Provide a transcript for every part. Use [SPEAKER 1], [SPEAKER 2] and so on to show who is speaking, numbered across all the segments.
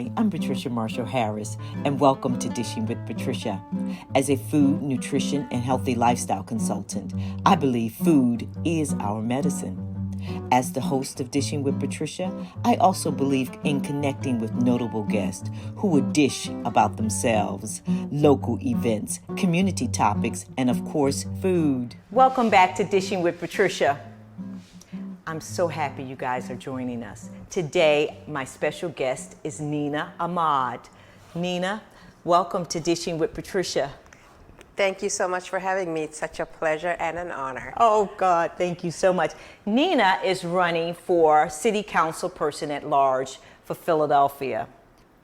[SPEAKER 1] I'm Patricia Marshall Harris, and welcome to Dishing with Patricia. As a food, nutrition, and healthy lifestyle consultant, I believe food is our medicine. As the host of Dishing with Patricia, I also believe in connecting with notable guests who would dish about themselves, local events, community topics, and of course, food. Welcome back to Dishing with Patricia. I'm so happy you guys are joining us. Today, my special guest is Nina Ahmad. Nina, welcome to Dishing with Patricia.
[SPEAKER 2] Thank you so much for having me. It's such a pleasure and an honor.
[SPEAKER 1] Oh, God, thank you so much. Nina is running for City Council Person at Large for Philadelphia.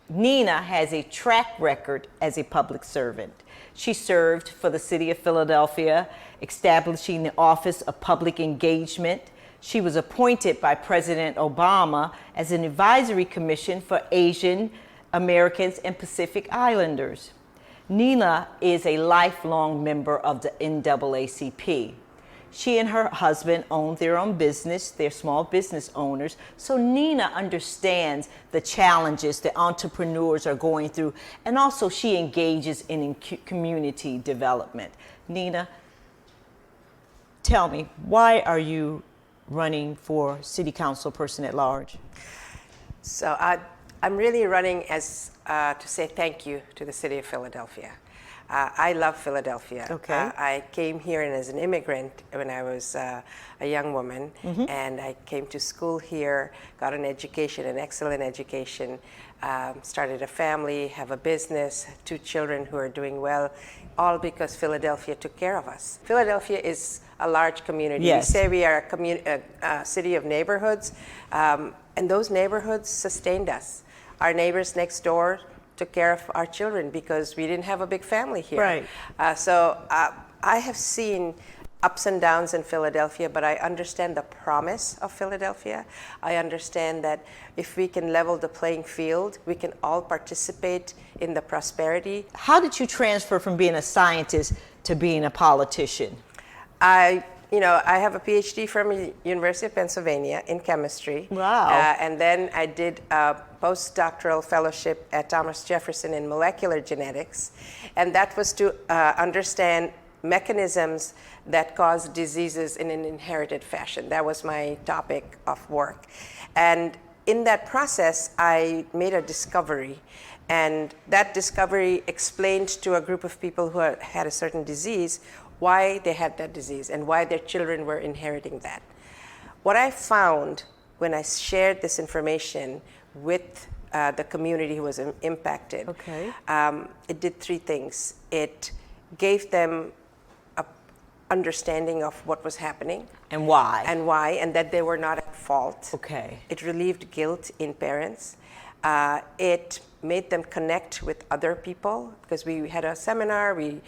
[SPEAKER 1] Nina has a track record as a public servant. She served for the City of Philadelphia, establishing the Office of Public Engagement. She was appointed by President Obama as an advisory commission for Asian Americans and Pacific Islanders. Nina is a lifelong member of the NAACP. She and her husband own their own business. They're small business owners. So Nina understands the challenges that entrepreneurs are going through, and also she engages in community development. Nina, tell me, why are you running for City Council Person at Large?
[SPEAKER 2] So I'm really running as to say thank you to the City of Philadelphia. I love Philadelphia.
[SPEAKER 1] Okay.
[SPEAKER 2] I came here as an immigrant when I was a young woman, and I came to school here, got an education, an excellent education, started a family, have a business, 2 children who are doing well, all because Philadelphia took care of us. Philadelphia is a large community.
[SPEAKER 1] Yes.
[SPEAKER 2] We say we are a city of neighborhoods, and those neighborhoods sustained us. Our neighbors next door took care of our children because we didn't have a big family here.
[SPEAKER 1] Right.
[SPEAKER 2] So I have seen ups and downs in Philadelphia, but I understand the promise of Philadelphia. I understand that if we can level the playing field, we can all participate in the prosperity.
[SPEAKER 1] How did you transfer from being a scientist to being a politician?
[SPEAKER 2] I have a PhD from the University of Pennsylvania in chemistry.
[SPEAKER 1] Wow.
[SPEAKER 2] And then I did a postdoctoral fellowship at Thomas Jefferson in molecular genetics. And that was to understand mechanisms that cause diseases in an inherited fashion. That was my topic of work. And in that process, I made a discovery. And that discovery explained to a group of people who had a certain disease why they had that disease and why their children were inheriting that. What I found when I shared this information with the community who was impacted, it did 3 things. It gave them an understanding of what was happening.
[SPEAKER 1] And why.
[SPEAKER 2] And that they were not at fault.
[SPEAKER 1] Okay.
[SPEAKER 2] It relieved guilt in parents. It made them connect with other people because we had a seminar, we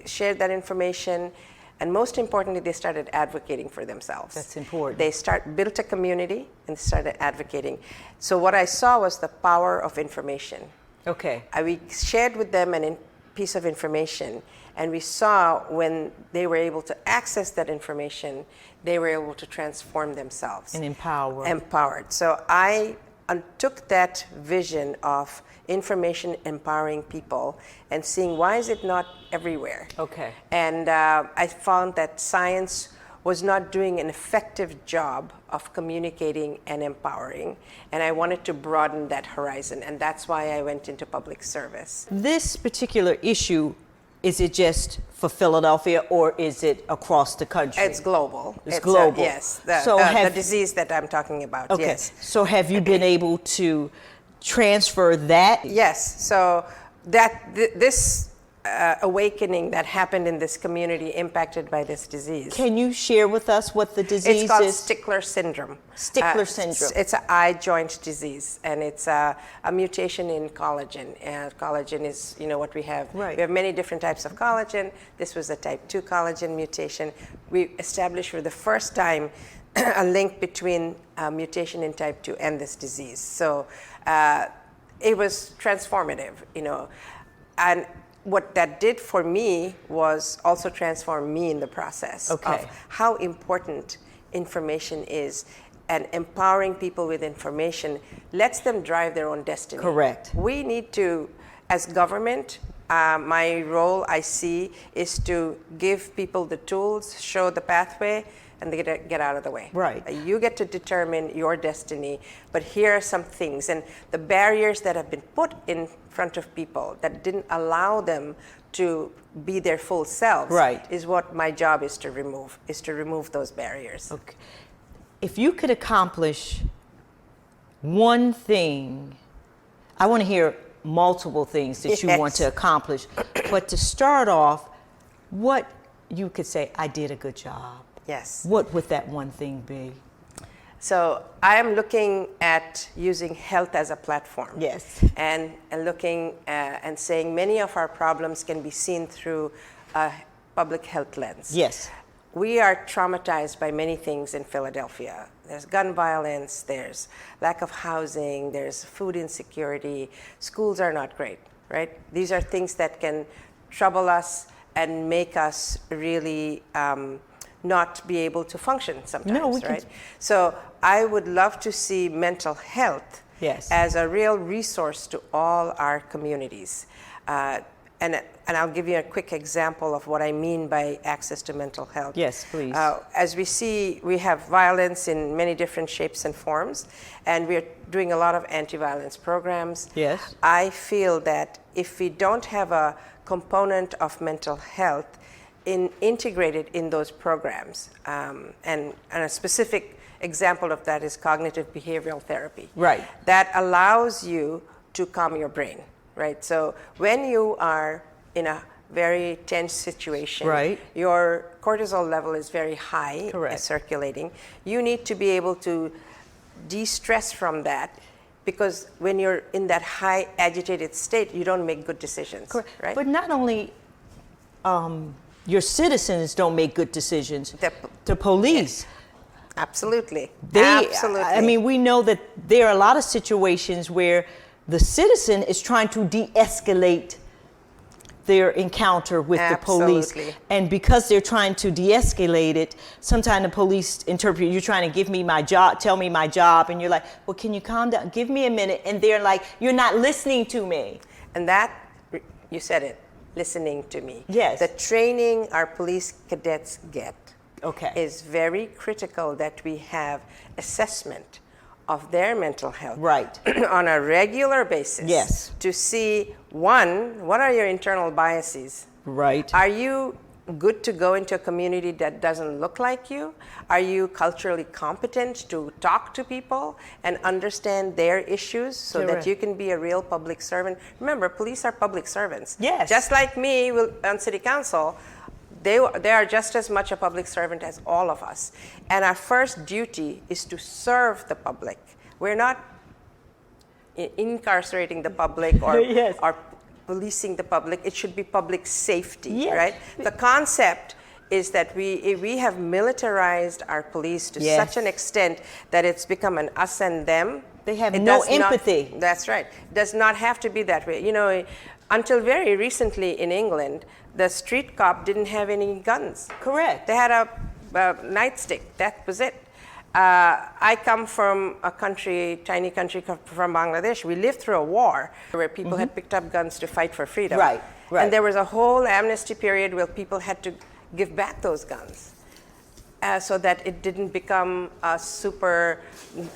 [SPEAKER 2] shared that information, and most importantly, they started advocating for themselves.
[SPEAKER 1] That's important.
[SPEAKER 2] They built a community and started advocating. So what I saw was the power of information.
[SPEAKER 1] Okay.
[SPEAKER 2] We shared with them a piece of information, and we saw when they were able to access that information, they were able to transform themselves.
[SPEAKER 1] And
[SPEAKER 2] Empowered. So I took that vision of information empowering people and seeing why is it not everywhere.
[SPEAKER 1] Okay.
[SPEAKER 2] And I found that science was not doing an effective job of communicating and empowering, and I wanted to broaden that horizon, and that's why I went into public service.
[SPEAKER 1] This particular issue, is it just for Philadelphia or is it across the country?
[SPEAKER 2] It's global.
[SPEAKER 1] It's global.
[SPEAKER 2] Yes, the disease that I'm talking about.
[SPEAKER 1] Okay.
[SPEAKER 2] Yes.
[SPEAKER 1] So have you been able to transfer that?
[SPEAKER 2] Yes. So this awakening that happened in this community impacted by this disease.
[SPEAKER 1] Can you share with us what the disease is?
[SPEAKER 2] It's called Stickler syndrome.
[SPEAKER 1] Stickler syndrome.
[SPEAKER 2] It's an eye joint disease, and it's a mutation in collagen. Collagen is, what we have.
[SPEAKER 1] Right.
[SPEAKER 2] We have many different types of collagen. This was a type 2 collagen mutation. We established for the first time a link between mutation in type 2 and this disease. So it was transformative, and what that did for me was also transform me in the process of how important information is and empowering people with information lets them drive their own destiny.
[SPEAKER 1] Correct.
[SPEAKER 2] We need to, as government, my role I see is to give people the tools, show the pathway, and they get out of the way.
[SPEAKER 1] Right.
[SPEAKER 2] You get to determine your destiny, but here are some things. And the barriers that have been put in front of people that didn't allow them to be their full selves
[SPEAKER 1] Right.
[SPEAKER 2] is what my job is to remove those barriers.
[SPEAKER 1] Okay. If you could accomplish one thing, I want to hear multiple things that you want to accomplish, but to start off, what you could say, I did a good job.
[SPEAKER 2] Yes.
[SPEAKER 1] What would that one thing be?
[SPEAKER 2] So I am looking at using health as a platform.
[SPEAKER 1] Yes.
[SPEAKER 2] And looking and saying many of our problems can be seen through a public health lens.
[SPEAKER 1] Yes.
[SPEAKER 2] We are traumatized by many things in Philadelphia. There's gun violence, there's lack of housing, there's food insecurity, schools are not great, right? These are things that can trouble us and make us really not be able to function sometimes, right? So I would love to see mental health as a real resource to all our communities. And I'll give you a quick example of what I mean by access to mental health.
[SPEAKER 1] Yes, please.
[SPEAKER 2] As we see, we have violence in many different shapes and forms, and we're doing a lot of anti-violence programs.
[SPEAKER 1] Yes.
[SPEAKER 2] I feel that if we don't have a component of mental health integrated in those programs, and a specific example of that is cognitive behavioral therapy.
[SPEAKER 1] Right.
[SPEAKER 2] That allows you to calm your brain, right? So when you are in a very tense situation,
[SPEAKER 1] right,
[SPEAKER 2] your cortisol level is very high, circulating. You need to be able to de-stress from that, because when you're in that high agitated state, you don't make good decisions, right?
[SPEAKER 1] But not only your citizens don't make good decisions, the police.
[SPEAKER 2] Yes. Absolutely.
[SPEAKER 1] Absolutely. I mean, we know that there are a lot of situations where the citizen is trying to de-escalate their encounter with the police. And because they're trying to de-escalate it, sometimes the police interpret, you're trying to give me my job, tell me my job, and you're like, well, can you calm down? Give me a minute. And they're like, you're not listening to me.
[SPEAKER 2] And that, you said it, listening to me.
[SPEAKER 1] Yes.
[SPEAKER 2] The training our police cadets get is very critical, that we have assessment of their mental health on a regular basis.
[SPEAKER 1] Yes.
[SPEAKER 2] To see, one, what are your internal biases?
[SPEAKER 1] Right.
[SPEAKER 2] Are you good to go into a community that doesn't look like you? Are you culturally competent to talk to people and understand their issues so that you can be a real public servant? Remember, police are public servants.
[SPEAKER 1] Yes.
[SPEAKER 2] Just like me on city council, they are just as much a public servant as all of us. And our first duty is to serve the public. We're not incarcerating the public or policing the public. It should be public safety, right? The concept is that we have militarized our police to such an extent that it's become an us and them.
[SPEAKER 1] They have no empathy.
[SPEAKER 2] That's right. It does not have to be that way. You know, until very recently in England, the street cop didn't have any guns.
[SPEAKER 1] Correct.
[SPEAKER 2] They had a nightstick. That was it. I come from a country, tiny country from Bangladesh. We lived through a war where people had picked up guns to fight for freedom.
[SPEAKER 1] Right.
[SPEAKER 2] And there was a whole amnesty period where people had to give back those guns. So that it didn't become a super,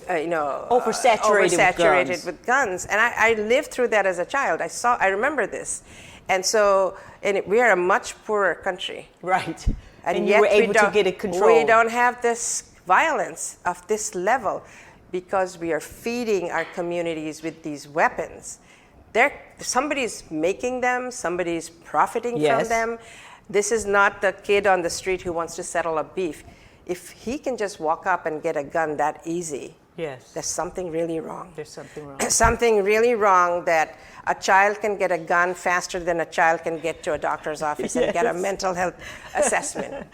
[SPEAKER 1] oversaturated
[SPEAKER 2] with guns. And I lived through that as a child. I remember this. And so, we are a much poorer country.
[SPEAKER 1] Right.
[SPEAKER 2] And
[SPEAKER 1] you
[SPEAKER 2] yet
[SPEAKER 1] were able to get it controlled.
[SPEAKER 2] We don't have this violence of this level because we are feeding our communities with these weapons. Somebody's making them, somebody's profiting from them. This is not the kid on the street who wants to settle a beef. If he can just walk up and get a gun that easy, there's something really wrong.
[SPEAKER 1] There's something wrong.
[SPEAKER 2] Something really wrong, that a child can get a gun faster than a child can get to a doctor's office and get a mental health assessment.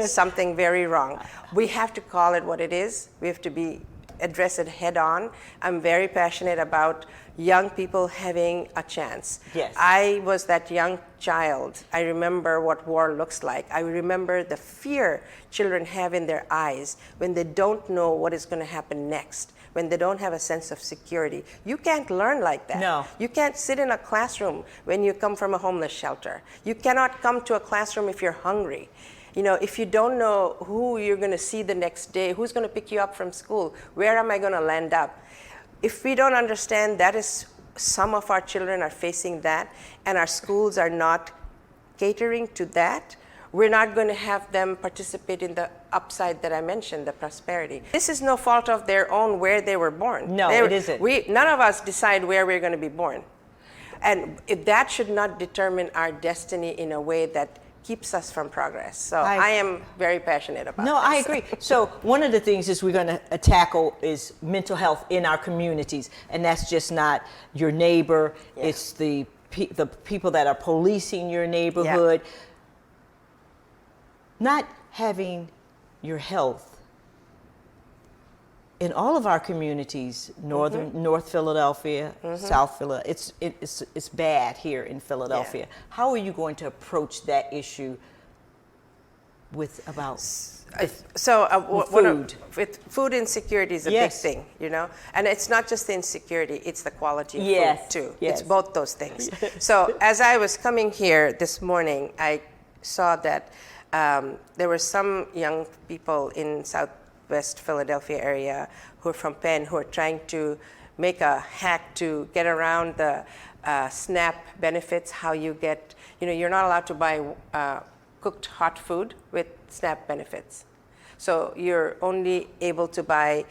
[SPEAKER 2] Something very wrong. We have to call it what it is. We have to address it head on. I'm very passionate about young people having a chance.
[SPEAKER 1] Yes.
[SPEAKER 2] I was that young child. I remember what war looks like. I remember the fear children have in their eyes when they don't know what is going to happen next, when they don't have a sense of security. You can't learn like that.
[SPEAKER 1] No.
[SPEAKER 2] You can't sit in a classroom when you come from a homeless shelter. You cannot come to a classroom if you're hungry. You know, if you don't know who you're going to see the next day, who's going to pick you up from school, where am I going to land up? If we don't understand that is, some of our children are facing that, and our schools are not catering to that, we're not going to have them participate in the upside that I mentioned, the prosperity. This is no fault of their own where they were born.
[SPEAKER 1] No, it isn't.
[SPEAKER 2] None of us decide where we're going to be born. And that should not determine our destiny in a way that keeps us from progress. So I am very passionate about
[SPEAKER 1] No,
[SPEAKER 2] this.
[SPEAKER 1] I agree. So one of the things is we're going to tackle is mental health in our communities, and that's just not your neighbor. Yeah. It's the people that are policing your neighborhood. Yeah. Not having your health in all of our communities, North Philadelphia, South Philadelphia, it's bad here in Philadelphia. Yeah. How are you going to approach that issue with food?
[SPEAKER 2] Food insecurity is a big thing, you know, and it's not just the insecurity; it's the quality of food too. Yes. It's both those things. So as I was coming here this morning, I saw that there were some young people in Southwest Philadelphia area who are from Penn who are trying to make a hack to get around the SNAP benefits. How you get, you know, you're not allowed to buy cooked hot food with SNAP benefits. So you're only able to buy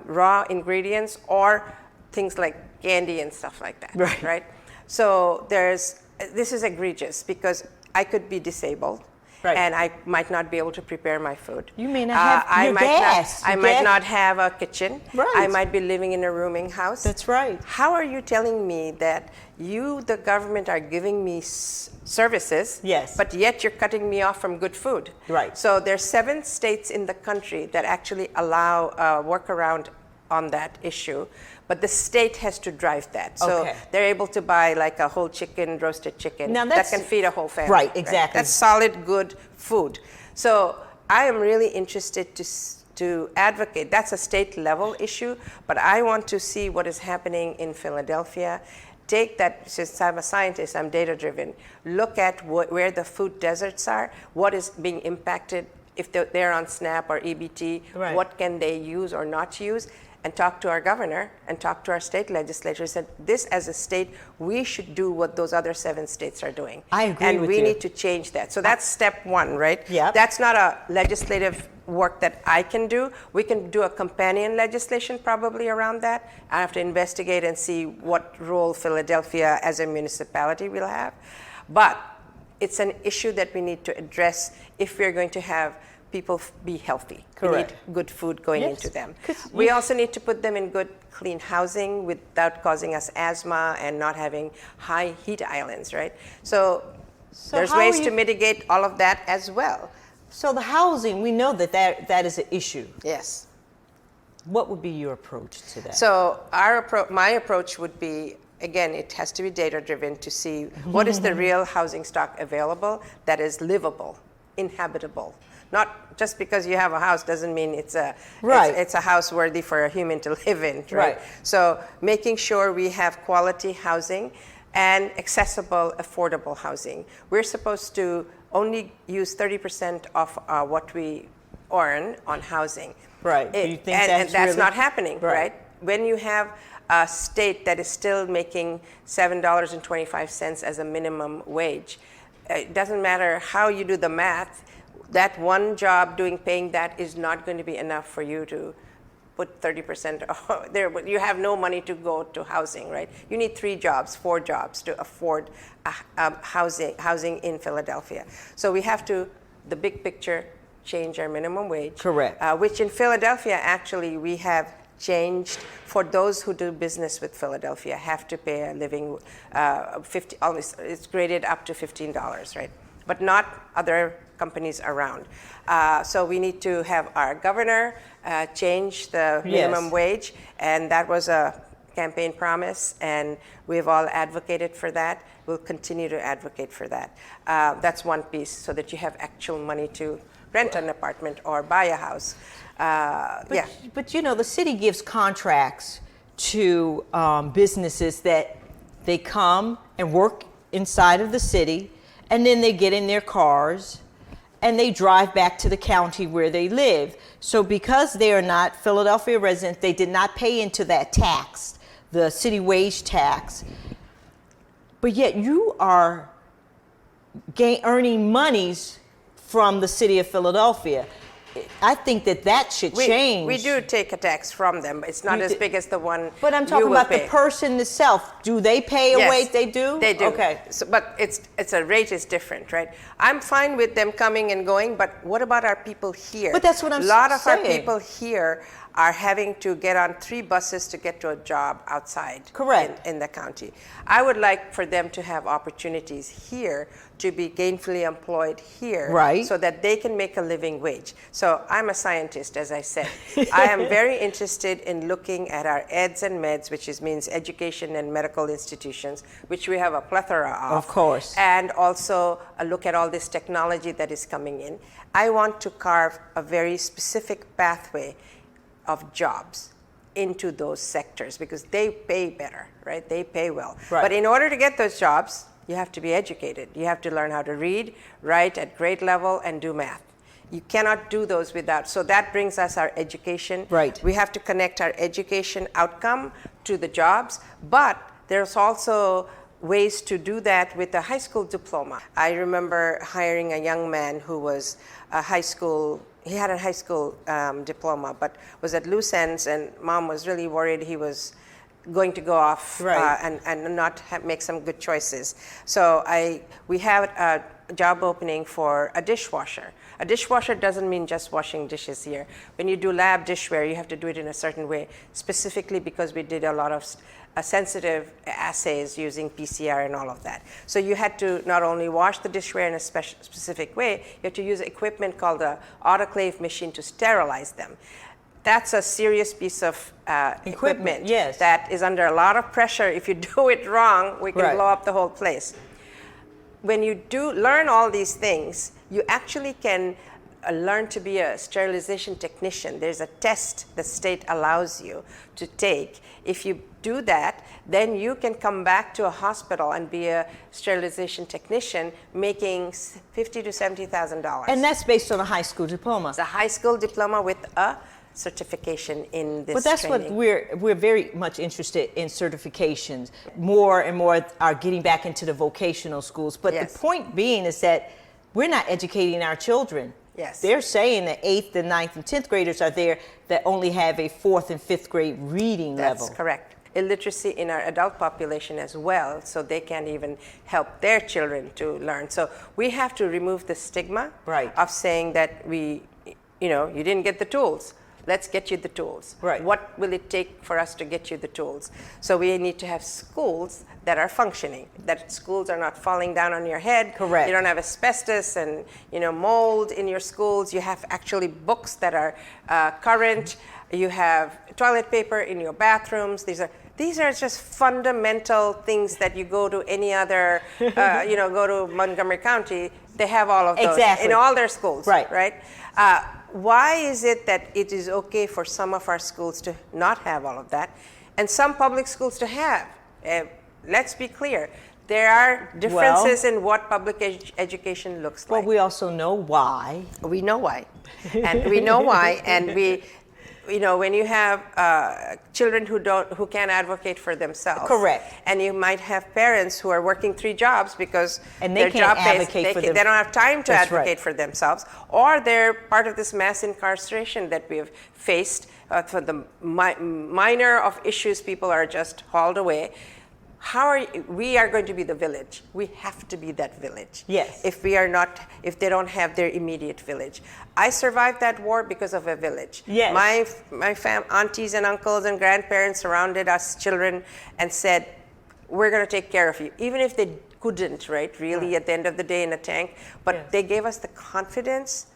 [SPEAKER 2] raw ingredients or things like candy and stuff like that, right? So this is egregious because I could be disabled. Right. And I might not be able to prepare my food.
[SPEAKER 1] You may not have gas.
[SPEAKER 2] I might not have a kitchen.
[SPEAKER 1] Right.
[SPEAKER 2] I might be living in a rooming house.
[SPEAKER 1] That's right.
[SPEAKER 2] How are you telling me that you, the government, are giving me services, but yet you're cutting me off from good food?
[SPEAKER 1] Right.
[SPEAKER 2] So there's 7 states in the country that actually allow workaround on that issue, but the state has to drive that. So they're able to buy like a whole chicken, roasted chicken, that can feed a whole family.
[SPEAKER 1] Right, exactly.
[SPEAKER 2] Right? That's solid, good food. So I am really interested to advocate. That's a state level issue, but I want to see what is happening in Philadelphia. Take that, since I'm a scientist, I'm data driven, look at where the food deserts are, what is being impacted if they're on SNAP or EBT, what can they use or not use, and talk to our governor and talk to our state legislators. And this, as a state, we should do what those other 7 states are doing.
[SPEAKER 1] I agree
[SPEAKER 2] and
[SPEAKER 1] with
[SPEAKER 2] we
[SPEAKER 1] you.
[SPEAKER 2] need to change that. So that's step 1, right?
[SPEAKER 1] Yeah.
[SPEAKER 2] That's not a legislative work that I can do. We can do a companion legislation probably around that. I have to investigate and see what role Philadelphia as a municipality will have. But it's an issue that we need to address if we're going to have people be healthy.
[SPEAKER 1] Correct.
[SPEAKER 2] We need good food going into them. We also need to put them in good, clean housing without causing us asthma and not having high heat islands, right? So there's ways to mitigate all of that as well.
[SPEAKER 1] So the housing, we know that is an issue.
[SPEAKER 2] Yes.
[SPEAKER 1] What would be your approach to that?
[SPEAKER 2] So my approach would be, again, it has to be data-driven to see what is the real housing stock available that is livable, inhabitable. Not just because you have a house doesn't mean it's a house worthy for a human to live in, right? So making sure we have quality housing and accessible, affordable housing. We're supposed to only use 30% of what we earn on housing.
[SPEAKER 1] Right. Do you think
[SPEAKER 2] and that's
[SPEAKER 1] really
[SPEAKER 2] not happening, right? When you have a state that is still making $7.25 as a minimum wage, it doesn't matter how you do the math. That one job paying that is not going to be enough for you to put 30% there. You have no money to go to housing, right? You need 3 jobs, 4 jobs to afford housing in Philadelphia. So we have to, the big picture, change our minimum wage.
[SPEAKER 1] Correct.
[SPEAKER 2] Which in Philadelphia, actually, we have changed for those who do business with Philadelphia, have to pay a living, it's graded up to $15, right? But not other companies around. So we need to have our governor change the minimum wage, and that was campaign promise, and we've all advocated for that. We'll continue to advocate for that. That's one piece, so that you have actual money to rent an apartment or buy a house.
[SPEAKER 1] But you know, the city gives contracts to businesses that they come and work inside of the city, and then they get in their cars and they drive back to the county where they live. So because they are not Philadelphia residents, they did not pay into that tax, the city wage tax. But yet you are earning monies from the city of Philadelphia. I think that should change.
[SPEAKER 2] We do take a tax from them. It's not as big as the one.
[SPEAKER 1] But I'm talking about the person itself. Do they pay a wage? They do?
[SPEAKER 2] They do.
[SPEAKER 1] Okay.
[SPEAKER 2] So, but it's a rate is different, right? I'm fine with them coming and going, but what about our people here?
[SPEAKER 1] But that's what I'm saying.
[SPEAKER 2] A lot of our people here are having to get on 3 buses to get to a job outside.
[SPEAKER 1] Correct.
[SPEAKER 2] In the county. I would like for them to have opportunities here to be gainfully employed here,
[SPEAKER 1] right,
[SPEAKER 2] so that they can make a living wage. So I'm a scientist, as I said. I am very interested in looking at our eds and meds, which means education and medical institutions, which we have a plethora of.
[SPEAKER 1] Of course.
[SPEAKER 2] And also look at all this technology that is coming in. I want to carve a very specific pathway of jobs into those sectors, because they pay better, right? They pay well.
[SPEAKER 1] Right.
[SPEAKER 2] But in order to get those jobs, you have to be educated. You have to learn how to read, write at grade level, and do math. You cannot do those without. So that brings us our education.
[SPEAKER 1] Right.
[SPEAKER 2] We have to connect our education outcome to the jobs, but there's also ways to do that with a high school diploma. I remember hiring a young man who was he had a high school diploma, but was at loose ends, and mom was really worried he was going to go off,
[SPEAKER 1] right,
[SPEAKER 2] and not make some good choices. So we have a job opening for a dishwasher. A dishwasher doesn't mean just washing dishes here. When you do lab dishware, you have to do it in a certain way, specifically because we did a lot of sensitive assays using PCR and all of that. So you had to not only wash the dishware in a specific way, you had to use equipment called an autoclave machine to sterilize them. That's a serious piece of equipment,
[SPEAKER 1] yes,
[SPEAKER 2] that is under a lot of pressure. If you do it wrong, we can, right, blow up the whole place. When you do learn all these things, you actually can learn to be a sterilization technician. There's a test the state allows you to take. If you do that, then you can come back to a hospital and be a sterilization technician, making $50,000 to $70,000.
[SPEAKER 1] And that's based on a high school diploma.
[SPEAKER 2] It's a high school diploma with a certification in this.
[SPEAKER 1] But that's
[SPEAKER 2] training.
[SPEAKER 1] what we're very much interested in, certifications. More and more are getting back into the vocational schools. But
[SPEAKER 2] yes,
[SPEAKER 1] the point being is that we're not educating our children.
[SPEAKER 2] Yes.
[SPEAKER 1] They're saying that 8th and 9th and 10th graders are there that only have a 4th and 5th grade reading level.
[SPEAKER 2] That's correct. Illiteracy in our adult population as well, so they can't even help their children to learn. So we have to remove the stigma,
[SPEAKER 1] right,
[SPEAKER 2] of saying that you didn't get the tools. Let's get you the tools.
[SPEAKER 1] Right.
[SPEAKER 2] What will it take for us to get you the tools? So we need to have schools that are functioning, that schools are not falling down on your head.
[SPEAKER 1] Correct.
[SPEAKER 2] You don't have asbestos and mold in your schools. You have actually books that are current. You have toilet paper in your bathrooms. These are just fundamental things that you go to any other, go to Montgomery County, they have all of those,
[SPEAKER 1] exactly,
[SPEAKER 2] in all their schools.
[SPEAKER 1] Right.
[SPEAKER 2] Why is it that it is okay for some of our schools to not have all of that, and some public schools to have? Let's be clear. There are differences in what public education looks like.
[SPEAKER 1] Well, we also know why.
[SPEAKER 2] We know why. And we know why. And when you have children who can't advocate for themselves.
[SPEAKER 1] Correct.
[SPEAKER 2] And you might have parents who are working 3 jobs because
[SPEAKER 1] and they
[SPEAKER 2] their
[SPEAKER 1] can't
[SPEAKER 2] job
[SPEAKER 1] advocate for
[SPEAKER 2] they don't have time to
[SPEAKER 1] That's
[SPEAKER 2] advocate
[SPEAKER 1] right,
[SPEAKER 2] for themselves, or they're part of this mass incarceration that we have faced. For the minor of issues, people are just hauled away. We are going to be the village. We have to be that village.
[SPEAKER 1] Yes.
[SPEAKER 2] If they don't have their immediate village. I survived that war because of a village.
[SPEAKER 1] Yes.
[SPEAKER 2] My aunties and uncles and grandparents surrounded us children and said, we're going to take care of you. Even if they couldn't, right, really, at the end of the day in a tank. But
[SPEAKER 1] yes,
[SPEAKER 2] they gave us the confidence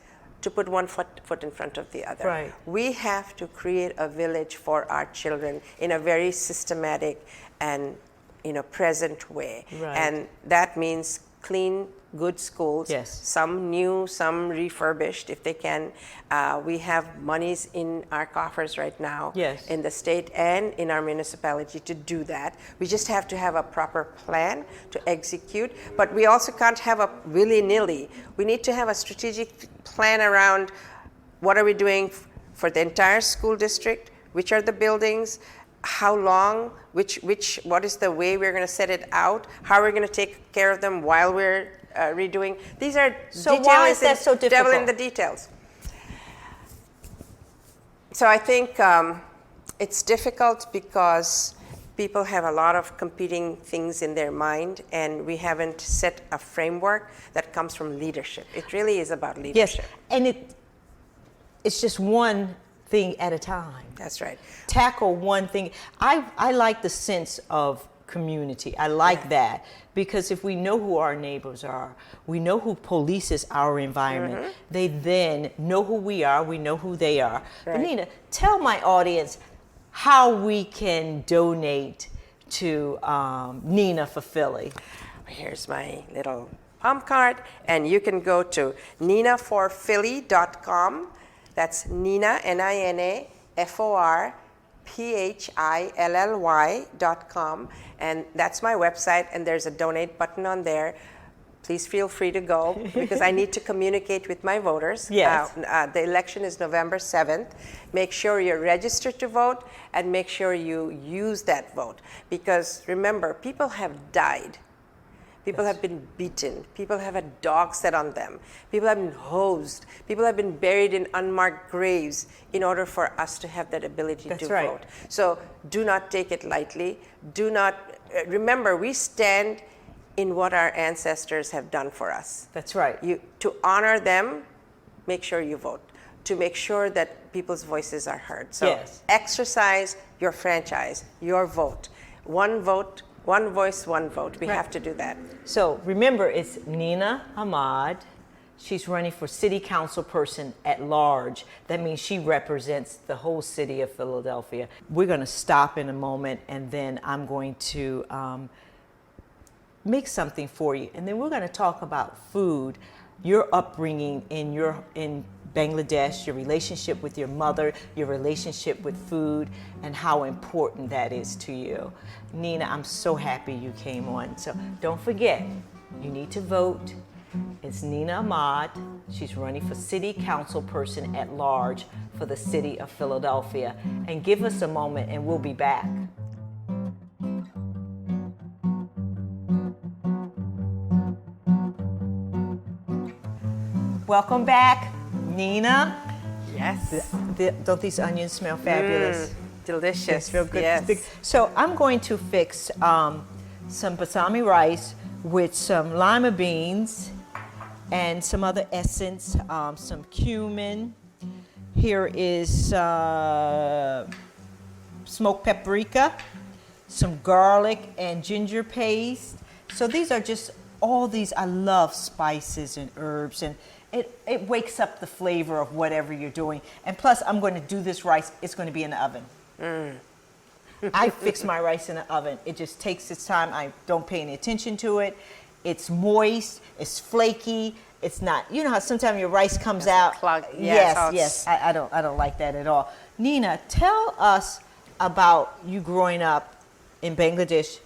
[SPEAKER 2] to put one foot in front of the other.
[SPEAKER 1] Right.
[SPEAKER 2] We have to create a village for our children in a very systematic and present way.
[SPEAKER 1] Right.
[SPEAKER 2] And that means clean, good schools.
[SPEAKER 1] Yes.
[SPEAKER 2] Some new, some refurbished, if they can. We have monies in our coffers right now,
[SPEAKER 1] Yes.
[SPEAKER 2] in the state and in our municipality to do that. We just have to have a proper plan to execute, but we also can't have a willy-nilly. We need to have a strategic plan around what are we doing for the entire school district, which are the buildings, how long, what is the way we're going to set it out, how are we going to take care of them while we're redoing. These are
[SPEAKER 1] So why is that so
[SPEAKER 2] devil in
[SPEAKER 1] difficult?
[SPEAKER 2] the details. So I think it's difficult because people have a lot of competing things in their mind, and we haven't set a framework that comes from leadership. It really is about
[SPEAKER 1] Yes,
[SPEAKER 2] leadership.
[SPEAKER 1] and it's just one thing at a time.
[SPEAKER 2] That's right.
[SPEAKER 1] Tackle one thing. I like the sense of community. I like that, because if we know who our neighbors are, we know who polices our environment, they then know who we are, we know who they are. But
[SPEAKER 2] Right.
[SPEAKER 1] Nina, tell my audience how we can donate to Nina for Philly.
[SPEAKER 2] Here's my little palm card, and you can go to ninaforphilly.com. That's Nina, Nina, FORPHILLY.com, and that's my website, and there's a donate button on there. Please feel free to go, because I need to communicate with my voters.
[SPEAKER 1] Yes.
[SPEAKER 2] The election is November 7th. Make sure you're registered to vote, and make sure you use that vote, because remember, people have died. People have been beaten. People have had dogs set on them. People have been hosed. People have been buried in unmarked graves in order for us to have that ability
[SPEAKER 1] That's
[SPEAKER 2] to
[SPEAKER 1] right.
[SPEAKER 2] vote. So do not take it lightly. Do not, remember, we stand in what our ancestors have done for us.
[SPEAKER 1] That's right.
[SPEAKER 2] To honor them, make sure you vote. To make sure that people's voices are heard. So
[SPEAKER 1] Yes.
[SPEAKER 2] exercise your franchise, your vote. One vote, one voice, one vote. We
[SPEAKER 1] Right.
[SPEAKER 2] have to do that.
[SPEAKER 1] So remember, it's Nina Ahmad. She's running for city council person at large. That means she represents the whole city of Philadelphia. We're going to stop in a moment, and then I'm going to make something for you. And then we're going to talk about food, your upbringing in Bangladesh, your relationship with your mother, your relationship with food, and how important that is to you. Nina, I'm so happy you came on. So don't forget, you need to vote. It's Nina Ahmad. She's running for city council person at large for the city of Philadelphia. And give us a moment and we'll be back. Welcome back, Nina.
[SPEAKER 2] Yes.
[SPEAKER 1] Don't these onions smell fabulous?
[SPEAKER 2] Delicious.
[SPEAKER 1] Yes, real good.
[SPEAKER 2] Yes.
[SPEAKER 1] So I'm going to fix some basmati rice with some lima beans and some other essence, some cumin. Here is smoked paprika, some garlic and ginger paste. So these are just all these, I love spices and herbs, and it wakes up the flavor of whatever you're doing. And plus, I'm going to do this rice, it's going to be in the oven. I fix my rice in the oven. It just takes its time. I don't pay any attention to it. It's moist, it's flaky, it's not, you know how sometimes your rice comes out.
[SPEAKER 2] Clogged. Yeah,
[SPEAKER 1] Yes. I don't like that at all. Nina, tell us about you growing up in Bangladesh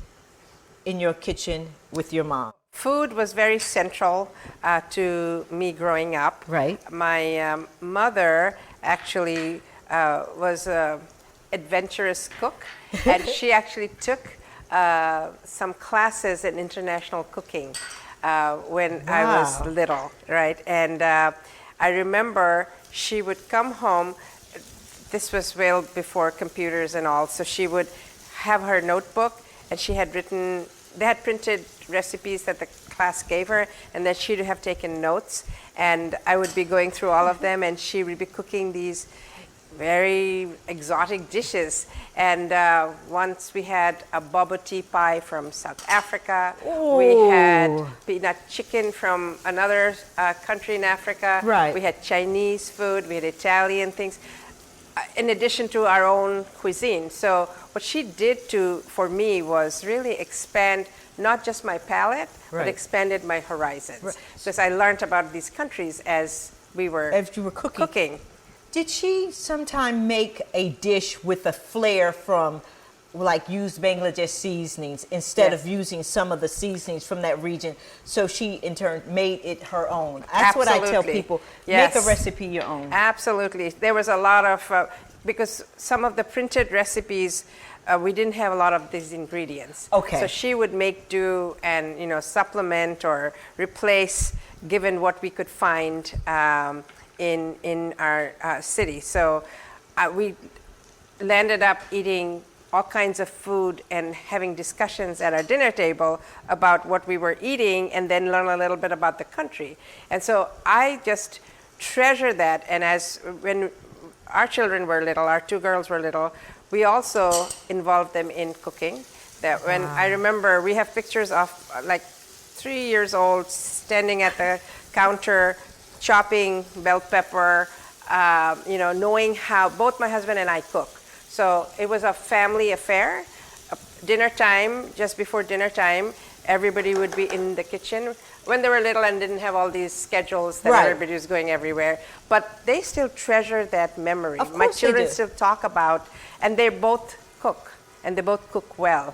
[SPEAKER 1] in your kitchen with your mom.
[SPEAKER 2] Food was very central to me growing up.
[SPEAKER 1] Right.
[SPEAKER 2] My mother actually was an adventurous cook, and she actually took some classes in international cooking when I was
[SPEAKER 1] Wow.
[SPEAKER 2] little, right? And I remember she would come home. This was well before computers and all, so she would have her notebook, and she had written, they had printed recipes that the class gave her, and that she'd have taken notes, and I would be going through all of them, and she would be cooking these very exotic dishes. And once we had a boba tea pie from South Africa. We had peanut chicken from another country in Africa.
[SPEAKER 1] Right.
[SPEAKER 2] We had Chinese food, we had Italian things, in addition to our own cuisine. So what she did for me was really expand not just my palate, but expanded my horizons. Because I learned about these countries as you were cooking.
[SPEAKER 1] Did she sometime make a dish with a flair from, like, use Bangladesh seasonings instead of using some of the seasonings from that region? So she, in turn, made it her own. That's what I tell people. Make a recipe your own.
[SPEAKER 2] Absolutely. There was a lot of, because some of the printed recipes, we didn't have a lot of these ingredients.
[SPEAKER 1] Okay.
[SPEAKER 2] So she would make do and, supplement or replace given what we could find in our city. So we landed up eating all kinds of food and having discussions at our dinner table about what we were eating, and then learn a little bit about the country. And so I just treasure that. And when our children were little, our two girls were little, we also involved them in cooking. That when I remember, we have pictures of like 3 years old standing at the counter chopping bell pepper, knowing how both my husband and I cook. So it was a family affair. Dinner time, just before dinner time, everybody would be in the kitchen when they were little and didn't have all these schedules that everybody was going everywhere. But they still treasure that memory. My children still talk about, and they both cook, and they both cook well.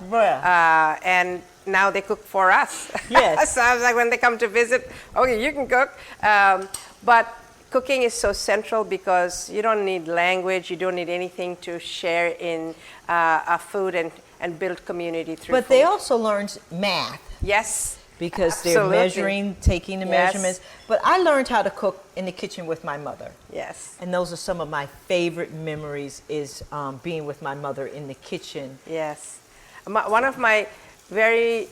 [SPEAKER 2] And now they cook for us.
[SPEAKER 1] Yes.
[SPEAKER 2] So I was like, when they come to visit, okay, you can cook. But cooking is so central because you don't need language, you don't need anything to share in food and build community through
[SPEAKER 1] But
[SPEAKER 2] food.
[SPEAKER 1] they also learned math.
[SPEAKER 2] Yes.
[SPEAKER 1] Because they're measuring, taking the measurements. But I learned how to cook in the kitchen with my mother.
[SPEAKER 2] Yes.
[SPEAKER 1] And those are some of my favorite memories, is being with my mother in the kitchen.
[SPEAKER 2] Yes. One of my very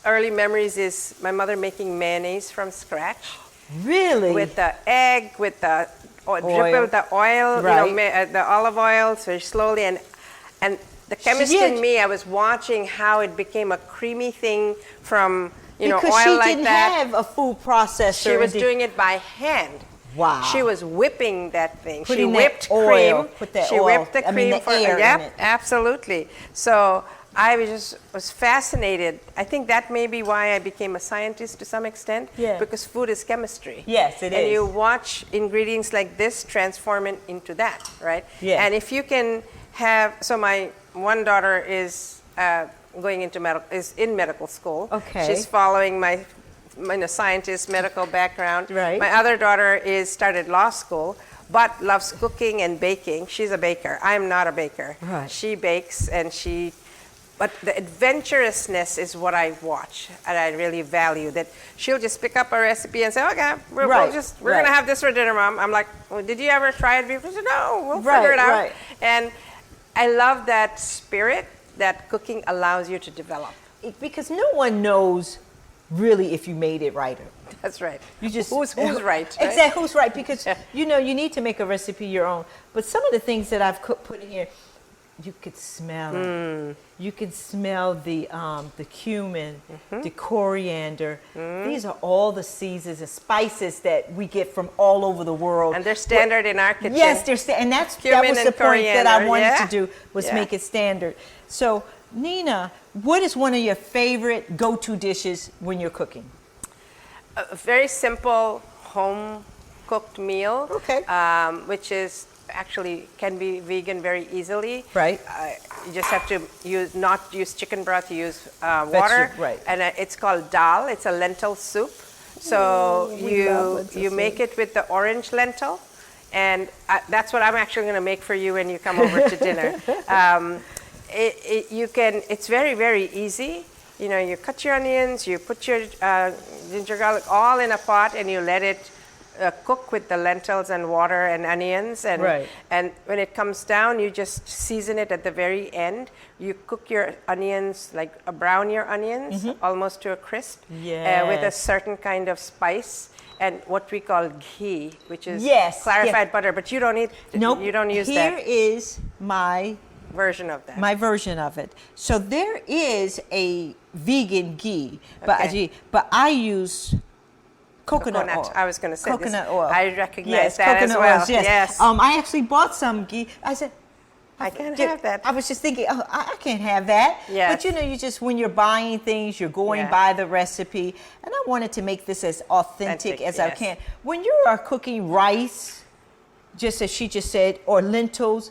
[SPEAKER 2] early memories is my mother making mayonnaise from scratch.
[SPEAKER 1] Really?
[SPEAKER 2] With the egg, with the dripple the oil, the olive oil, so slowly. And the chemist in me, I was watching how it became a creamy thing from, oil like that.
[SPEAKER 1] Because she didn't have a food processor.
[SPEAKER 2] She was doing it by hand.
[SPEAKER 1] Wow.
[SPEAKER 2] She was whipping that thing.
[SPEAKER 1] Putting
[SPEAKER 2] she whipped
[SPEAKER 1] that oil,
[SPEAKER 2] cream.
[SPEAKER 1] Put that
[SPEAKER 2] she
[SPEAKER 1] oil.
[SPEAKER 2] whipped the
[SPEAKER 1] I
[SPEAKER 2] cream
[SPEAKER 1] mean, the
[SPEAKER 2] for
[SPEAKER 1] air in it.
[SPEAKER 2] Absolutely. So I was fascinated. I think that may be why I became a scientist to some extent.
[SPEAKER 1] Yeah.
[SPEAKER 2] Because food is chemistry.
[SPEAKER 1] Yes, it is.
[SPEAKER 2] And you watch ingredients like this transform it into that, right?
[SPEAKER 1] Yeah.
[SPEAKER 2] And if you can have, so my one daughter is going into in medical school.
[SPEAKER 1] Okay.
[SPEAKER 2] She's following my scientist medical background.
[SPEAKER 1] Right.
[SPEAKER 2] My other daughter started law school, but loves cooking and baking. She's a baker. I'm not a baker.
[SPEAKER 1] Right.
[SPEAKER 2] She bakes but the adventurousness is what I watch and I really value. That she'll just pick up a recipe and say, okay, we're gonna have this for dinner, Mom. I'm like, well, did you ever try it before? She said, no, we'll figure it out.
[SPEAKER 1] Right.
[SPEAKER 2] And I love that spirit that cooking allows you to develop.
[SPEAKER 1] Because no one knows really if you made it right.
[SPEAKER 2] That's right.
[SPEAKER 1] You just
[SPEAKER 2] who's right?
[SPEAKER 1] Exactly, who's right? Because you need to make a recipe your own. But some of the things that I've put in here, you could smell it. You can smell the cumin, the coriander. These are all the seasons and spices that we get from all over the world.
[SPEAKER 2] And they're standard in our kitchen.
[SPEAKER 1] Yes, and that was the point that I wanted to do, was make it standard. So, Nina, what is one of your favorite go-to dishes when you're cooking?
[SPEAKER 2] A very simple home-cooked meal, which is actually can be vegan very easily.
[SPEAKER 1] Right.
[SPEAKER 2] You just have to not use chicken broth, you use water.
[SPEAKER 1] Right.
[SPEAKER 2] And it's called dal. It's a lentil soup. So you make it with the orange lentil. And that's what I'm actually going to make for you when you come over to dinner. It's very, very easy. You cut your onions, you put your ginger garlic all in a pot, and you let it cook with the lentils and water and onions. And when it comes down, you just season it at the very end. You cook your onions, brown your onions almost to a crisp with a certain kind of spice. and what we call ghee, which is
[SPEAKER 1] Yes,
[SPEAKER 2] clarified
[SPEAKER 1] yes.
[SPEAKER 2] butter, but you don't eat.
[SPEAKER 1] Nope.
[SPEAKER 2] You don't use
[SPEAKER 1] Here
[SPEAKER 2] that
[SPEAKER 1] is my
[SPEAKER 2] version of that.
[SPEAKER 1] version of it. So there is a vegan ghee,
[SPEAKER 2] Okay.
[SPEAKER 1] but I use coconut oil.
[SPEAKER 2] I was going to say
[SPEAKER 1] coconut
[SPEAKER 2] this.
[SPEAKER 1] oil.
[SPEAKER 2] I recognize
[SPEAKER 1] yes,
[SPEAKER 2] that
[SPEAKER 1] coconut
[SPEAKER 2] as well.
[SPEAKER 1] oils, yes.
[SPEAKER 2] Yes.
[SPEAKER 1] I actually bought some ghee. I said,
[SPEAKER 2] I can't
[SPEAKER 1] Yeah,
[SPEAKER 2] have that.
[SPEAKER 1] I was just thinking, oh, I can't have that.
[SPEAKER 2] Yes.
[SPEAKER 1] But you know, you just, when you're buying things, you're going
[SPEAKER 2] Yeah.
[SPEAKER 1] by the recipe. And I wanted to make this as authentic as I
[SPEAKER 2] yes.
[SPEAKER 1] can. When you are cooking rice, just as she just said, or lentils,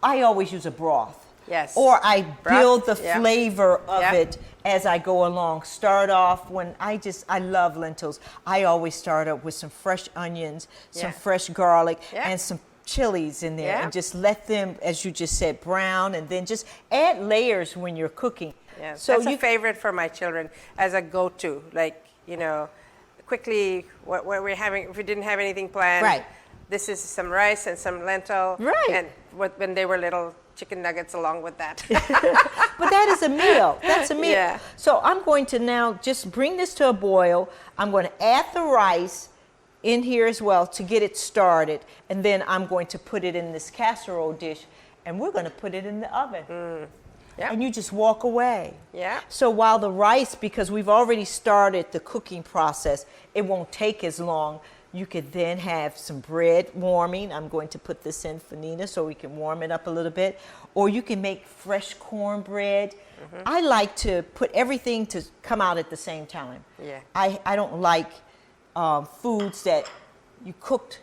[SPEAKER 1] I always use a broth.
[SPEAKER 2] Yes.
[SPEAKER 1] Or I build the
[SPEAKER 2] yeah.
[SPEAKER 1] flavor of
[SPEAKER 2] Yeah.
[SPEAKER 1] it as I go along. Start off when I love lentils. I always start up with some fresh onions, some
[SPEAKER 2] Yeah.
[SPEAKER 1] fresh garlic,
[SPEAKER 2] Yeah.
[SPEAKER 1] and some chilies in there,
[SPEAKER 2] Yeah.
[SPEAKER 1] and just let them, as you just said, brown, and then just add layers when you're cooking.
[SPEAKER 2] Yeah,
[SPEAKER 1] So
[SPEAKER 2] that's
[SPEAKER 1] you
[SPEAKER 2] a favorite for my children as a go-to. Like, you know, quickly, what we're having, if we didn't have anything planned,
[SPEAKER 1] Right.
[SPEAKER 2] this is some rice and some lentil.
[SPEAKER 1] Right.
[SPEAKER 2] And when they were little, chicken nuggets along with that.
[SPEAKER 1] But that is a meal. That's a meal.
[SPEAKER 2] Yeah.
[SPEAKER 1] So I'm going to now just bring this to a boil. I'm going to add the rice in here as well to get it started. And then I'm going to put it in this casserole dish, and we're going to put it in the oven.
[SPEAKER 2] Yeah.
[SPEAKER 1] And you just walk away.
[SPEAKER 2] Yeah.
[SPEAKER 1] So while the rice, because we've already started the cooking process, it won't take as long. You could then have some bread warming. I'm going to put this in for Nina so we can warm it up a little bit. Or you can make fresh cornbread. I like to put everything to come out at the same time.
[SPEAKER 2] Yeah.
[SPEAKER 1] I don't like foods that you cooked.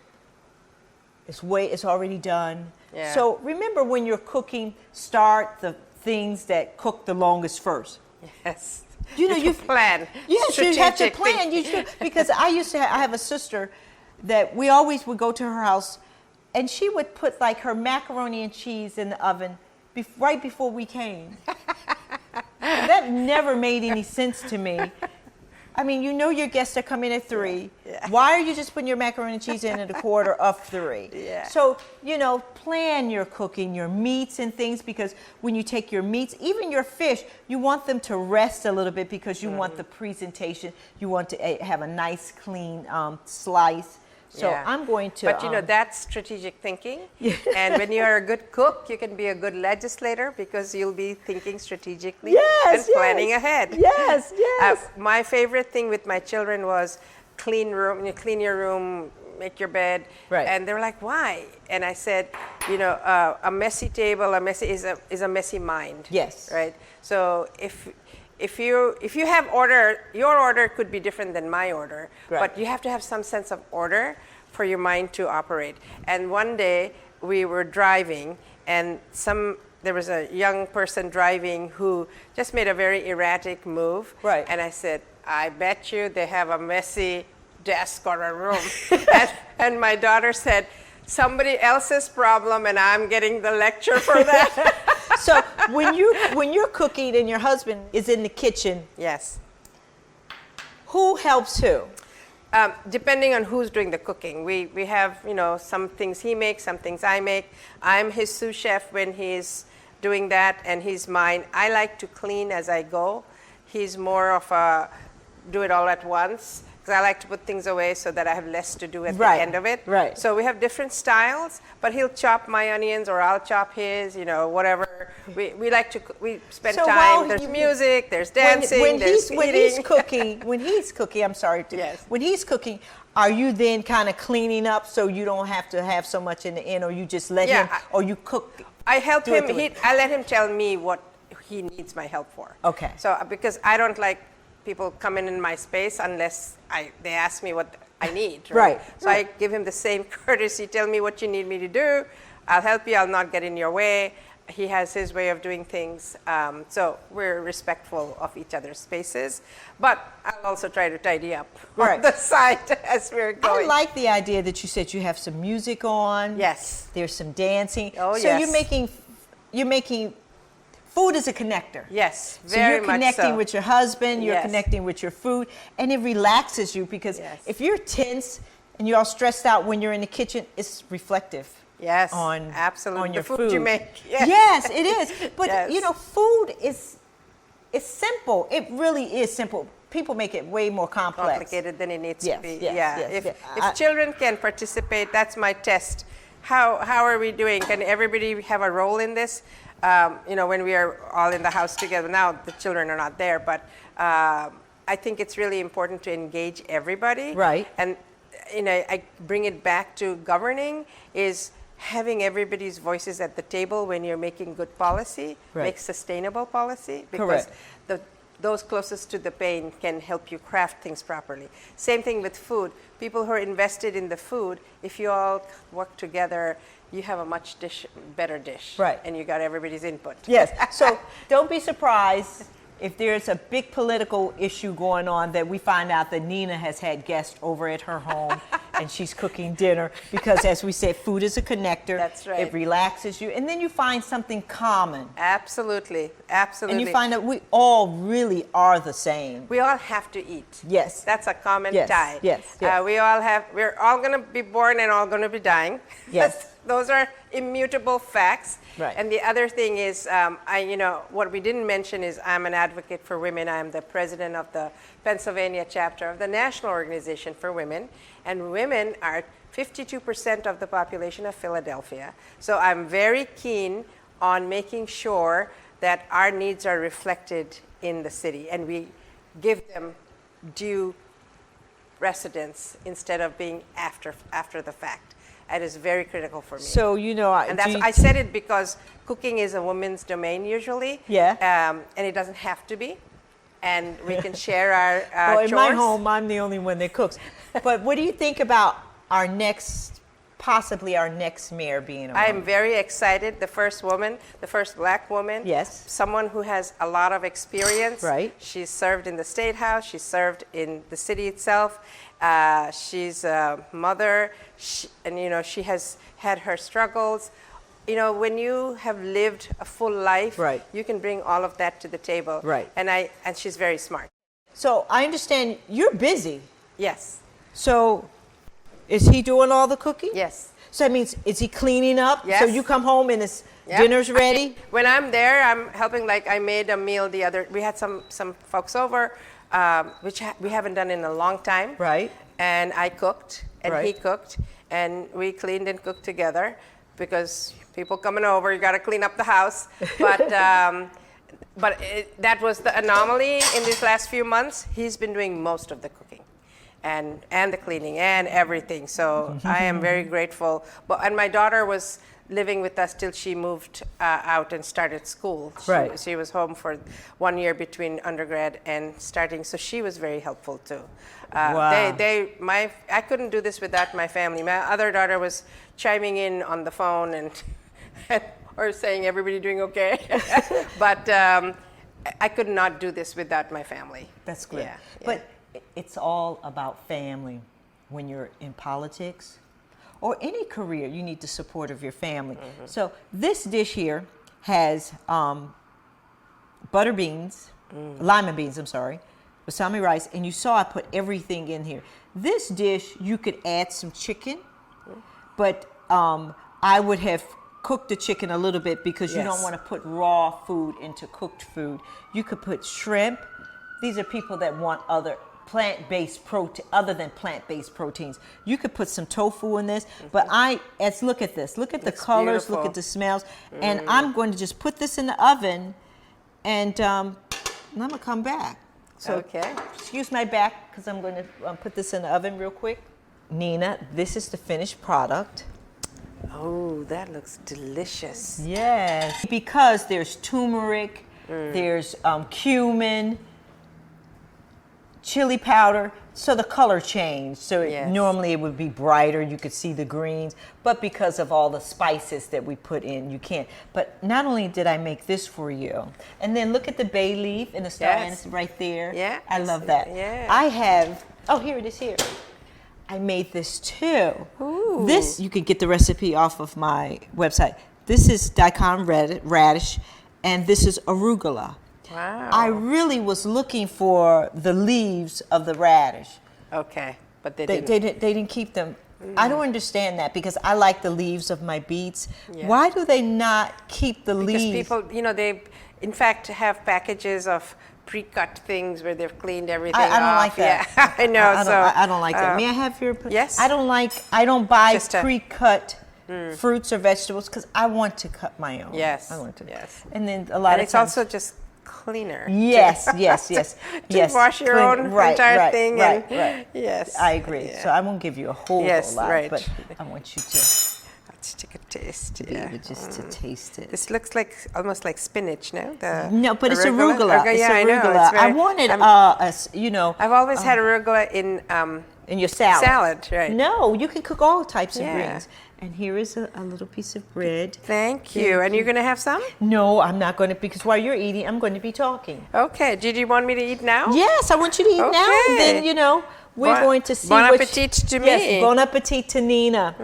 [SPEAKER 1] It's already done.
[SPEAKER 2] Yeah.
[SPEAKER 1] So remember, when you're cooking, start the things that cook the longest first.
[SPEAKER 2] Yes.
[SPEAKER 1] You know,
[SPEAKER 2] you plan.
[SPEAKER 1] Yes, you have to
[SPEAKER 2] Strategic
[SPEAKER 1] plan.
[SPEAKER 2] thinking.
[SPEAKER 1] You should, because I have a sister that we always would go to her house, and she would put like her macaroni and cheese in the oven right before we came. That never made any sense to me. I mean, you know your guests are coming at 3.
[SPEAKER 2] Yeah.
[SPEAKER 1] Why are you just putting your macaroni and cheese in at 1:45?
[SPEAKER 2] Yeah.
[SPEAKER 1] So, you know, plan your cooking, your meats and things, because when you take your meats, even your fish, you want them to rest a little bit because you want the presentation. You want to have a nice, clean slice. So
[SPEAKER 2] Yeah.
[SPEAKER 1] I'm going to...
[SPEAKER 2] But you know, that's strategic thinking. And when you're a good cook, you can be a good legislator because you'll be thinking strategically and planning ahead.
[SPEAKER 1] Yes, yes.
[SPEAKER 2] My favorite thing with my children was clean your room, make your bed.
[SPEAKER 1] Right.
[SPEAKER 2] And they were like, why? And I said, you know, a messy table, is a messy mind.
[SPEAKER 1] Yes.
[SPEAKER 2] Right? So if you have order, your order could be different than my order,
[SPEAKER 1] Right.
[SPEAKER 2] but you have to have some sense of order for your mind to operate. And one day we were driving, and there was a young person driving who just made a very erratic move.
[SPEAKER 1] Right.
[SPEAKER 2] And I said, I bet you they have a messy desk or a room. and my daughter said, somebody else's problem, and I'm getting the lecture for that.
[SPEAKER 1] So when you're cooking and your husband is in the kitchen,
[SPEAKER 2] Yes.
[SPEAKER 1] who helps who?
[SPEAKER 2] Depending on who's doing the cooking. We have, you know, some things he makes, some things I make. I'm his sous chef when he's doing that, and he's mine. I like to clean as I go. He's more of a do it all at once, because I like to put things away so that I have less to do at
[SPEAKER 1] Right,
[SPEAKER 2] the end of it.
[SPEAKER 1] right.
[SPEAKER 2] So we have different styles, but he'll chop my onions or I'll chop his, you know, whatever. We like to, we spend
[SPEAKER 1] So
[SPEAKER 2] time,
[SPEAKER 1] while
[SPEAKER 2] there's
[SPEAKER 1] you-
[SPEAKER 2] music, there's dancing, there's
[SPEAKER 1] when he's
[SPEAKER 2] eating.
[SPEAKER 1] cooking, I'm sorry.
[SPEAKER 2] Yes.
[SPEAKER 1] When he's cooking, are you then kind of cleaning up so you don't have to have so much in the end, or you just let
[SPEAKER 2] Yeah,
[SPEAKER 1] him, or you cook?
[SPEAKER 2] I help
[SPEAKER 1] do it
[SPEAKER 2] him.
[SPEAKER 1] the way-
[SPEAKER 2] I let him tell me what he needs my help for.
[SPEAKER 1] Okay.
[SPEAKER 2] So because I don't like people coming in my space unless they ask me what I need.
[SPEAKER 1] Right,
[SPEAKER 2] So
[SPEAKER 1] right.
[SPEAKER 2] I give him the same courtesy. Tell me what you need me to do. I'll help you. I'll not get in your way. He has his way of doing things. So we're respectful of each other's spaces. But I'll also try to tidy up
[SPEAKER 1] Right.
[SPEAKER 2] on the side as we're
[SPEAKER 1] I
[SPEAKER 2] going.
[SPEAKER 1] like the idea that you said you have some music on.
[SPEAKER 2] Yes.
[SPEAKER 1] There's some dancing.
[SPEAKER 2] Oh,
[SPEAKER 1] so
[SPEAKER 2] yes.
[SPEAKER 1] you're making food is a connector.
[SPEAKER 2] Yes,
[SPEAKER 1] So
[SPEAKER 2] very
[SPEAKER 1] you're
[SPEAKER 2] much
[SPEAKER 1] connecting
[SPEAKER 2] so.
[SPEAKER 1] with your husband, you're
[SPEAKER 2] Yes.
[SPEAKER 1] connecting with your food, and it relaxes you, because
[SPEAKER 2] Yes.
[SPEAKER 1] if you're tense and you're all stressed out when you're in the kitchen, it's reflective.
[SPEAKER 2] Yes,
[SPEAKER 1] on
[SPEAKER 2] absolutely.
[SPEAKER 1] on your
[SPEAKER 2] The food you make. Yes.
[SPEAKER 1] Yes, it is. But
[SPEAKER 2] Yes.
[SPEAKER 1] you know, food is simple. It really is simple. people make it way more complex.
[SPEAKER 2] Complicated than it needs
[SPEAKER 1] Yes,
[SPEAKER 2] to be.
[SPEAKER 1] yes,
[SPEAKER 2] Yeah.
[SPEAKER 1] yes,
[SPEAKER 2] If
[SPEAKER 1] yeah.
[SPEAKER 2] children can participate, that's my test. How are we doing? Can everybody have a role in this? When we are all in the house together. Now the children are not there, but I think it's really important to engage everybody.
[SPEAKER 1] Right.
[SPEAKER 2] And I bring it back to governing is having everybody's voices at the table when you're making good policy,
[SPEAKER 1] Right.
[SPEAKER 2] make sustainable policy, because
[SPEAKER 1] Correct.
[SPEAKER 2] those closest to the pain can help you craft things properly. Same thing with food. People who are invested in the food, if you all work together, you have a much better dish.
[SPEAKER 1] Right.
[SPEAKER 2] And you got everybody's input.
[SPEAKER 1] Yes. So don't be surprised if there's a big political issue going on that we find out that Nina has had guests over at her home and she's cooking dinner because, as we said, food is a connector.
[SPEAKER 2] That's right.
[SPEAKER 1] It relaxes you. And then you find something common.
[SPEAKER 2] Absolutely. Absolutely.
[SPEAKER 1] And you find that we all really are the same.
[SPEAKER 2] We all have to eat.
[SPEAKER 1] Yes.
[SPEAKER 2] That's a common
[SPEAKER 1] Yes,
[SPEAKER 2] tie.
[SPEAKER 1] yes, yes.
[SPEAKER 2] We're all going to be born and all going to be dying.
[SPEAKER 1] Yes.
[SPEAKER 2] Those are immutable facts.
[SPEAKER 1] Right.
[SPEAKER 2] And the other thing is, what we didn't mention is I'm an advocate for women. I'm the president of the Pennsylvania chapter of the National Organization for Women. And women are 52% of the population of Philadelphia. So I'm very keen on making sure that our needs are reflected in the city and we give them due precedence instead of being after the fact. That is very critical for me.
[SPEAKER 1] So,
[SPEAKER 2] And I said it because cooking is a woman's domain usually.
[SPEAKER 1] Yeah.
[SPEAKER 2] And it doesn't have to be. And we can share our
[SPEAKER 1] well, in
[SPEAKER 2] chores.
[SPEAKER 1] my home, I'm the only one that cooks. But what do you think about possibly our next mayor being a woman?
[SPEAKER 2] I'm very excited. The first black woman.
[SPEAKER 1] Yes.
[SPEAKER 2] Someone who has a lot of experience.
[SPEAKER 1] Right.
[SPEAKER 2] She's served in the State House. She's served in the city itself. She's a mother. She has had her struggles. When you have lived a full life,
[SPEAKER 1] Right.
[SPEAKER 2] you can bring all of that to the table.
[SPEAKER 1] Right.
[SPEAKER 2] And she's very smart.
[SPEAKER 1] So I understand you're busy.
[SPEAKER 2] Yes.
[SPEAKER 1] So is he doing all the cooking?
[SPEAKER 2] Yes.
[SPEAKER 1] So that means, is he cleaning up?
[SPEAKER 2] Yes.
[SPEAKER 1] So you come home and
[SPEAKER 2] Yep.
[SPEAKER 1] dinner's ready?
[SPEAKER 2] When I'm there, I'm helping. Like I made a meal we had some folks over, which we haven't done in a long time.
[SPEAKER 1] Right.
[SPEAKER 2] And I cooked, and he
[SPEAKER 1] Right.
[SPEAKER 2] cooked, and we cleaned and cooked together because people coming over, you got to clean up the house. But that was the anomaly in these last few months. He's been doing most of the cooking. And the cleaning and everything. So I am very grateful. And my daughter was living with us till she moved out and started school.
[SPEAKER 1] Right.
[SPEAKER 2] She was home for 1 year between undergrad and starting, so she was very helpful too.
[SPEAKER 1] Wow.
[SPEAKER 2] I couldn't do this without my family. My other daughter was chiming in on the phone and or saying everybody doing okay, but I could not do this without my family.
[SPEAKER 1] That's good.
[SPEAKER 2] Yeah,
[SPEAKER 1] But it's all about family. When you're in politics or any career, you need the support of your family.
[SPEAKER 2] Mm-hmm.
[SPEAKER 1] So this dish here has butter beans, lima beans, basmati rice, and you saw I put everything in here. This dish, you could add some chicken, but I would have cooked the chicken a little bit because you don't
[SPEAKER 2] Yes.
[SPEAKER 1] want to put raw food into cooked food. You could put shrimp. These are people that want other than plant-based proteins. You could put some tofu in this, but look at this. Look at the colors,
[SPEAKER 2] beautiful.
[SPEAKER 1] look at the smells. And I'm going to just put this in the oven and I'm gonna come back. So
[SPEAKER 2] Okay.
[SPEAKER 1] excuse my back because I'm going to put this in the oven real quick. Nina, this is the finished product.
[SPEAKER 2] Oh, that looks delicious.
[SPEAKER 1] Yes. Because there's turmeric, there's cumin, chili powder, so the color changed. So
[SPEAKER 2] Yes.
[SPEAKER 1] normally it would be brighter, you could see the greens, but because of all the spices that we put in, you can't. But not only did I make this for you, and then look at the bay leaf and the star
[SPEAKER 2] Yes.
[SPEAKER 1] anise right there.
[SPEAKER 2] Yeah.
[SPEAKER 1] I love that.
[SPEAKER 2] Yeah.
[SPEAKER 1] I have, here it is here. I made this too.
[SPEAKER 2] Ooh.
[SPEAKER 1] This, you can get the recipe off of my website. This is daikon radish, and this is arugula.
[SPEAKER 2] Wow.
[SPEAKER 1] I really was looking for the leaves of the radish.
[SPEAKER 2] Okay, but they
[SPEAKER 1] They didn't keep them. I don't understand that because I like the leaves of my beets.
[SPEAKER 2] Yeah.
[SPEAKER 1] Why do they not keep the
[SPEAKER 2] Because
[SPEAKER 1] leaves?
[SPEAKER 2] people, in fact, have packages of pre-cut things where they've cleaned everything
[SPEAKER 1] I don't
[SPEAKER 2] off.
[SPEAKER 1] like that.
[SPEAKER 2] Yeah, I know.
[SPEAKER 1] I don't like that. May I have your?
[SPEAKER 2] Yes.
[SPEAKER 1] I don't buy
[SPEAKER 2] Just a-
[SPEAKER 1] pre-cut fruits or vegetables because I want to cut my own.
[SPEAKER 2] Yes,
[SPEAKER 1] I want to.
[SPEAKER 2] yes.
[SPEAKER 1] And then a lot
[SPEAKER 2] And
[SPEAKER 1] of
[SPEAKER 2] it's
[SPEAKER 1] times,
[SPEAKER 2] also just cleaner.
[SPEAKER 1] yes, yes, yes,
[SPEAKER 2] To
[SPEAKER 1] yes.
[SPEAKER 2] wash your
[SPEAKER 1] Clean-
[SPEAKER 2] own
[SPEAKER 1] right,
[SPEAKER 2] entire
[SPEAKER 1] right,
[SPEAKER 2] thing.
[SPEAKER 1] Right,
[SPEAKER 2] and,
[SPEAKER 1] right.
[SPEAKER 2] Yes.
[SPEAKER 1] I agree.
[SPEAKER 2] Yeah.
[SPEAKER 1] So I won't give you a whole
[SPEAKER 2] Yes,
[SPEAKER 1] lot,
[SPEAKER 2] right.
[SPEAKER 1] but I want you to
[SPEAKER 2] Let's take a taste.
[SPEAKER 1] be
[SPEAKER 2] Yeah.
[SPEAKER 1] able just to taste it.
[SPEAKER 2] This looks like almost like spinach, no? The
[SPEAKER 1] No, but it's arugula. It's
[SPEAKER 2] Yeah, I know.
[SPEAKER 1] arugula.
[SPEAKER 2] It's very-
[SPEAKER 1] I wanted,
[SPEAKER 2] I've always had arugula in
[SPEAKER 1] in your salad.
[SPEAKER 2] salad, right?
[SPEAKER 1] No, you can cook all types of
[SPEAKER 2] Yeah.
[SPEAKER 1] greens. And here is a little piece of bread.
[SPEAKER 2] Thank you. And you're going to have some?
[SPEAKER 1] No, I'm not going to, because while you're eating, I'm going to be talking.
[SPEAKER 2] Okay. Did you want me to eat now?
[SPEAKER 1] Yes, I want you to eat now. And
[SPEAKER 2] Okay.
[SPEAKER 1] then, we're
[SPEAKER 2] Bon-
[SPEAKER 1] going to see
[SPEAKER 2] bon
[SPEAKER 1] which-
[SPEAKER 2] appetit to
[SPEAKER 1] Yes,
[SPEAKER 2] me.
[SPEAKER 1] bon appetit to Nina.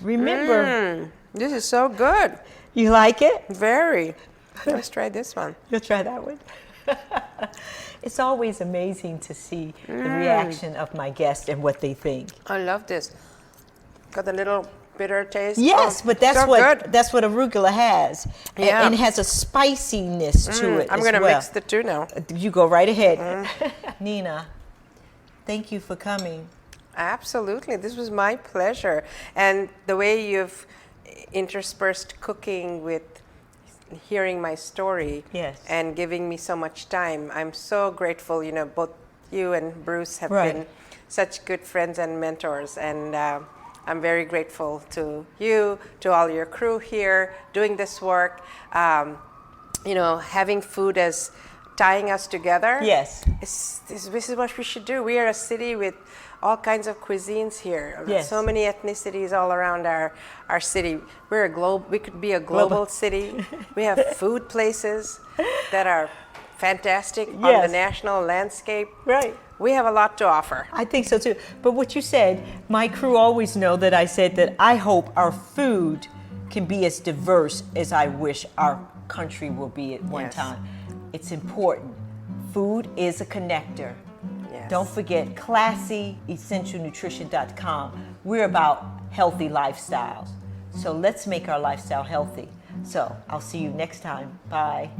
[SPEAKER 1] Remember,
[SPEAKER 2] This is so good.
[SPEAKER 1] you like it?
[SPEAKER 2] Very. Let's try this one.
[SPEAKER 1] You'll try that one. It's always amazing to see the reaction of my guests and what they think.
[SPEAKER 2] I love this. Got a little bitter taste.
[SPEAKER 1] Yes,
[SPEAKER 2] Oh,
[SPEAKER 1] but that's
[SPEAKER 2] so
[SPEAKER 1] what
[SPEAKER 2] good.
[SPEAKER 1] that's what arugula has.
[SPEAKER 2] Yeah.
[SPEAKER 1] And it has a spiciness to it.
[SPEAKER 2] I'm
[SPEAKER 1] as
[SPEAKER 2] going to
[SPEAKER 1] well.
[SPEAKER 2] mix the two now.
[SPEAKER 1] You go right ahead. Nina, thank you for coming.
[SPEAKER 2] Absolutely. This was my pleasure. And the way you've interspersed cooking with hearing my story
[SPEAKER 1] Yes.
[SPEAKER 2] and giving me so much time. I'm so grateful. Both you and Bruce have
[SPEAKER 1] Right.
[SPEAKER 2] been such good friends and mentors. And I'm very grateful to you, to all your crew here doing this work. Having food as tying us together.
[SPEAKER 1] Yes.
[SPEAKER 2] This is what we should do. We are a city with all kinds of cuisines here.
[SPEAKER 1] Yes.
[SPEAKER 2] So many ethnicities all around our city. We could be a global city. We have food places that are fantastic on
[SPEAKER 1] Yes.
[SPEAKER 2] the national landscape.
[SPEAKER 1] Right.
[SPEAKER 2] We have a lot to offer.
[SPEAKER 1] I think so too. But what you said, my crew always know that I said that I hope our food can be as diverse as I wish our country will be at one
[SPEAKER 2] Yes.
[SPEAKER 1] time. It's important. Food is a connector.
[SPEAKER 2] Yes.
[SPEAKER 1] Don't forget classyessentialnutrition.com. We're about healthy lifestyles. So let's make our lifestyle healthy. So I'll see you next time. Bye.